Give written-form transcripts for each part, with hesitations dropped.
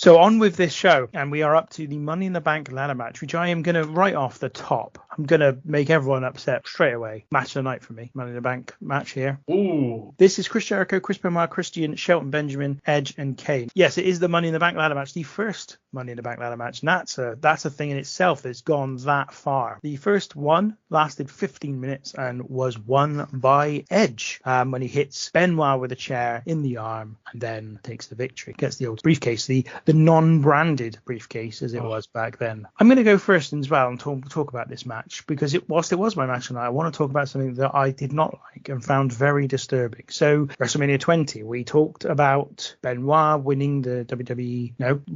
So on with this show, and we are up to the Money in the Bank ladder match, which I am going to right off the top. I'm going to make everyone upset straight away. Match of the night for me. Money in the Bank match here. Ooh. This is Chris Jericho, Chris Benoit, Christian, Shelton Benjamin, Edge, and Kane. Yes, it is the Money in the Bank ladder match, the first Money in the Bank ladder match, and that's a thing in itself that's gone that far. The first one lasted 15 minutes and was won by Edge when he hits Benoit with a chair in the arm and then takes the victory. Gets the old briefcase, the non-branded briefcase as it was back then. I'm going to go first as well and talk about this match because whilst it was my match tonight, I want to talk about something that I did not like and found very disturbing. So WrestleMania 20, we talked about Benoit winning the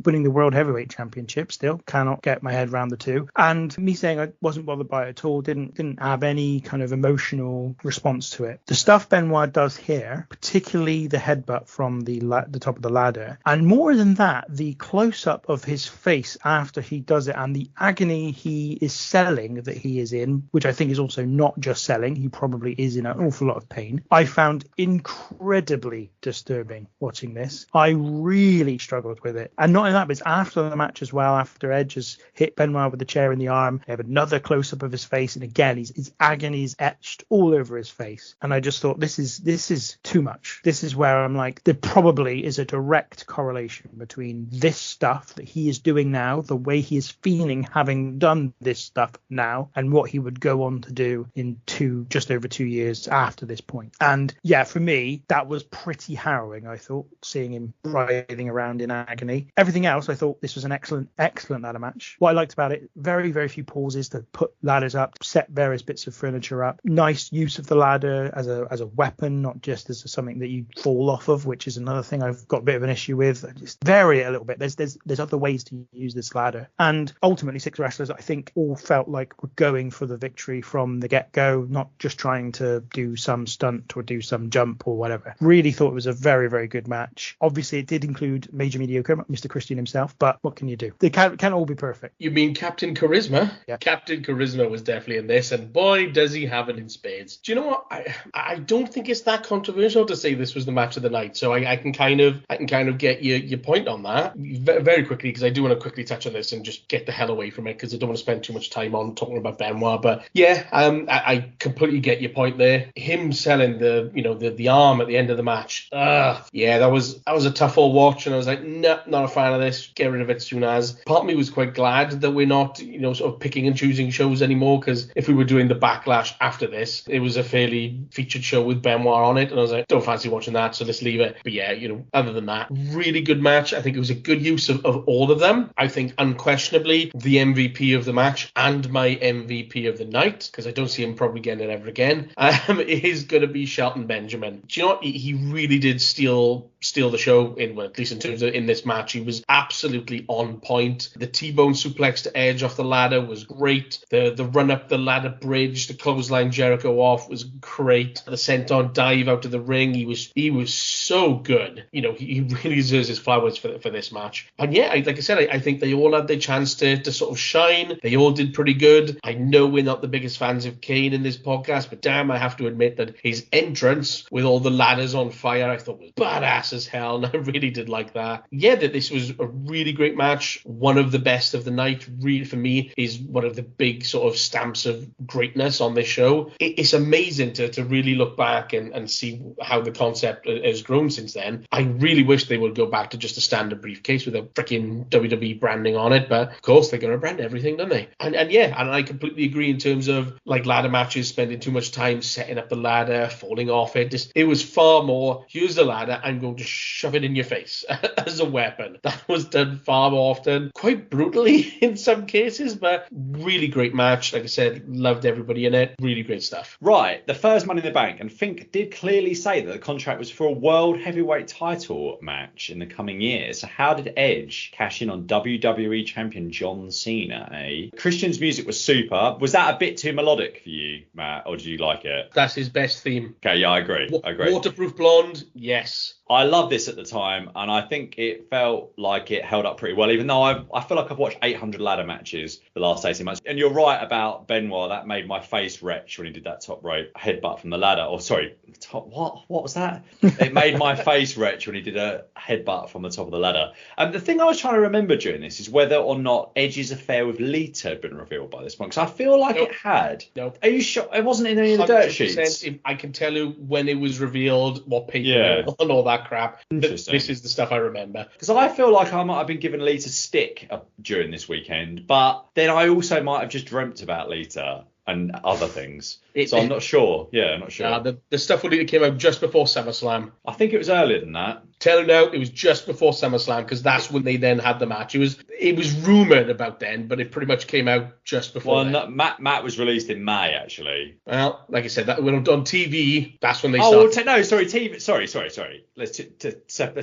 winning the World Heavyweight Championship. Still cannot get my head around the two, and me saying I wasn't bothered by it at all, didn't have any kind of emotional response to it. The stuff Benoit does here, particularly the headbutt from the top of the ladder, and more than that, the close-up of his face after he does it and the agony he is selling that he is in, which I think is also not just selling, he probably is in an awful lot of pain, I found incredibly disturbing watching this. I really struggled with it. And not only that, but it's after the match as well, after Edge has hit Benoit with the chair in the arm, they have another close-up of his face, and again, his agony is etched all over his face. And I just thought, this is too much. This is where I'm like, there probably is a direct correlation between this stuff that he is doing now, the way he is feeling having done this stuff now, and what he would go on to do in just over 2 years after this point. And yeah, for me, that was pretty harrowing, I thought, seeing him writhing around in agony. Everything else, I thought this was an excellent ladder match. What I liked about it, very, very few pauses to put ladders up, set various bits of furniture up. Nice use of the ladder as a weapon, not just as something that you fall off of, which is another thing I've got a bit of an issue with. Just vary it a little bit. There's other ways to use this ladder. And ultimately, 6 wrestlers, I think, all felt like were going for the victory from the get-go, not just trying to do some stunt or do some jump or whatever. Really thought it was a very, very good match. Obviously, it did include Major Mediocre, Mr. Christian himself, but what can you do? They can't all be perfect. You mean Captain Charisma? Yeah. Captain Charisma was definitely in this, and boy, does he have it in spades. Do you know what? I don't think it's that controversial to say this was the match of the night, so I can kind of get your point on that very quickly, because I do want to quickly touch on this and just get the hell away from it, because I don't want to spend too much time on talking about Benoit. But yeah, I completely get your point there. Him selling the arm at the end of the match. Yeah, that was a tough old watch, and I was like, no, not a fan of this. Get rid of it soon as. Part of me was quite glad that we're not, sort of picking and choosing shows anymore, because if we were doing the Backlash after this, it was a fairly featured show with Benoit on it, and I was like, don't fancy watching that, so let's leave it. But yeah, other than that, really good match. I think it was a good use of all of them. I think unquestionably the MVP of the match and my MVP of the night, because I don't see him probably getting it ever again, is going to be Shelton Benjamin. Do you know what? He really did steal the show, at least in terms of in this match. He was absolutely on point. The T-bone suplex to Edge off the ladder was great. The run up the ladder bridge, the clothesline Jericho off was great. The senton dive out of the ring, he was so good. He really deserves his flowers for this match. And yeah, like I said, I think they all had their chance to sort of shine. They all did pretty good. I know we're not the biggest fans of Kane in this podcast, but damn, I have to admit that his entrance with all the ladders on fire, I thought was badass as hell, and I really did like that. Yeah, that this was a really great match. One of the best of the night, really, for me, is one of the big sort of stamps of greatness on this show. It's amazing to really look back and see how the concept has grown since then. I really wish they would go back to just a standard briefcase with a freaking WWE branding on it, but of course they're going to brand everything, don't they? And I completely agree in terms of like ladder matches, spending too much time setting up the ladder, falling off it. It was far more, here's the ladder, I'm going to shove it in your face as a weapon. That was done far more often, quite brutally in some cases, but really great match. Like I said, loved everybody in it. Really great stuff. Right, the first Money in the Bank, and Fink did clearly say that the contract was for a World Heavyweight title match in the coming years. So how did Edge cash in on WWE Champion John Cena, eh? Christian's music was super. Was that a bit too melodic for you, Matt, or did you like it? That's his best theme. Okay, yeah, I agree. Waterproof Blonde, yes. I loved this at the time, and I think it felt like it held up pretty well, even though I feel like I've watched 800 ladder matches the last 18 months. And you're right about Benoit. That made my face retch when he did that top rope headbutt from the ladder. Or sorry, what was that? It made my face retch when he did a headbutt from the top of the ladder. And the thing I was trying to remember during this is whether or not Edge's affair with Lita had been revealed by this point, because I feel like it had. Nope. Are you sure? It wasn't in any of the dirt sheets. I can tell you when it was revealed, what paper and all that crap. This is the stuff I remember. Because I feel like I might have been given Lita stick during this weekend, but then I also might have just dreamt about Lita and other things. So I'm not sure. Yeah, I'm not sure. The stuff with Lita came out just before SummerSlam. I think it was earlier than that. Tell you now, it was just before SummerSlam, because that's when they then had the match. It was rumored about then, but it pretty much came out just before. Well, Matt was released in May, actually. Well, like I said, that when on TV, that's when they started. TV. Sorry. Let's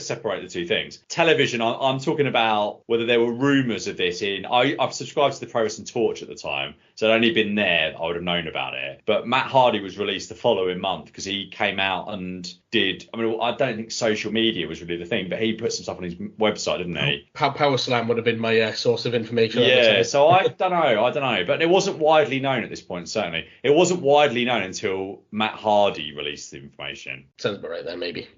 separate the two things. Television. I'm talking about whether there were rumours of this in. I've subscribed to the Pro Wrestling Torch at the time, so I'd only been there. I would have known about it. But Matt Hardy was released the following month because he came out and did. I mean, I don't think social media was really the thing, but he put some stuff on his website, didn't he? Power Slam would have been my source of information. Yeah, so I don't know, but it wasn't widely known at this point. Certainly, it wasn't widely known until Matt Hardy released the information. Sounds about right there, maybe.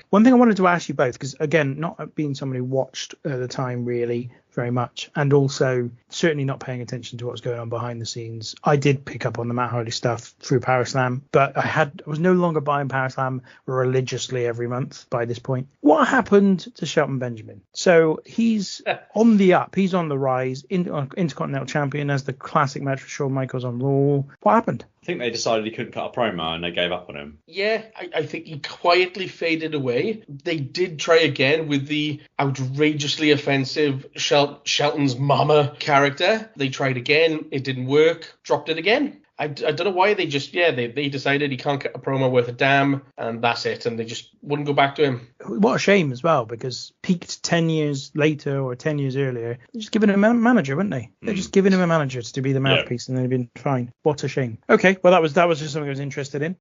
One thing I wanted to ask you both, because again, not being somebody who watched at the time really very much, and also certainly not paying attention to what was going on behind the scenes. I did pick up on the Matt Hardy stuff through Power Slam, but I was no longer buying Power Slam religiously every month by this point. What happened to Shelton Benjamin? So he's on the up, he's on the rise, Intercontinental Champion, as the classic match with Shawn Michaels on Raw. What happened? I think they decided he couldn't cut a promo and they gave up on him. Yeah, I think he quietly faded away. They did try again with the outrageously offensive Shelton's mama character. They tried again. It didn't work. Dropped it again. I don't know why they just, they decided he can't get a promo worth a damn, and that's it, and they just wouldn't go back to him. What a shame as well, because peaked 10 years later or 10 years earlier, they're just giving him a manager, wouldn't they? They're just giving him a manager to be the mouthpiece, and they'd been fine. What a shame. Okay, well, that was just something I was interested in.